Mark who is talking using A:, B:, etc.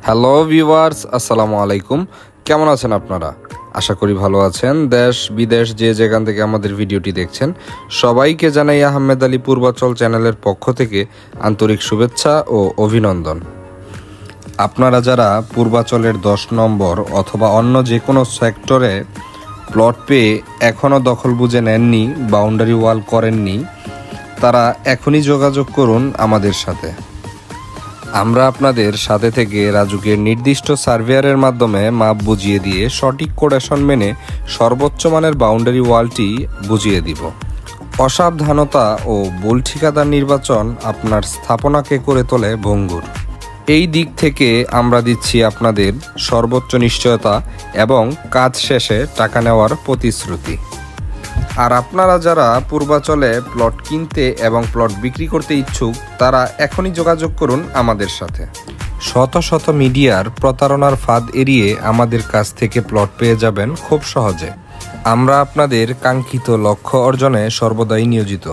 A: Hello viewers, আসসালামু আলাইকুম। কেমন আছেন আপনারা? আশা করি ভালো আছেন। দেশ বিদেশ যে যেখান থেকে আমাদের ভিডিওটি দেখছেন সবাইকে জানাই আহমেদ আলী পূর্বাচল চ্যানেলের পক্ষ থেকে আন্তরিক শুভেচ্ছা ও অভিনন্দন। আপনারা যারা পূর্বাচলের 10 নম্বর অথবা অন্য যে কোনো সেক্টরে প্লট পেয়ে এখনও দখল বুঝে নেননি, বাউন্ডারি ওয়াল করেননি, তারা এখনই যোগাযোগ করুন আমাদের সাথে। আমরা আপনাদের সাথে থেকে রাজুকের নির্দিষ্ট সার্ভেয়ারের মাধ্যমে মাপ বুঝিয়ে দিয়ে সঠিক কোটেশন মেনে সর্বোচ্চ মানের বাউন্ডারি ওয়ালটি বুঝিয়ে দিব। অসাবধানতা ও ভুল ঠিকাদার নির্বাচন আপনার স্থাপনাকে করে তোলে ভঙ্গুর। এই দিক থেকে আমরা দিচ্ছি আপনাদের সর্বোচ্চ নিশ্চয়তা এবং কাজ শেষে টাকা নেওয়ার প্রতিশ্রুতি। আর আপনারা যারা পূর্বাচলে প্লট কিনতে এবং প্লট বিক্রি করতে ইচ্ছুক তারা এখনই যোগাযোগ করুন আমাদের সাথে। শত শত মিডিয়ার প্রতারণার ফাঁদ এড়িয়ে আমাদের কাছ থেকে প্লট পেয়ে যাবেন খুব সহজে। আমরা আপনাদের কাঙ্ক্ষিত লক্ষ্য অর্জনে সর্বদাই নিয়োজিত।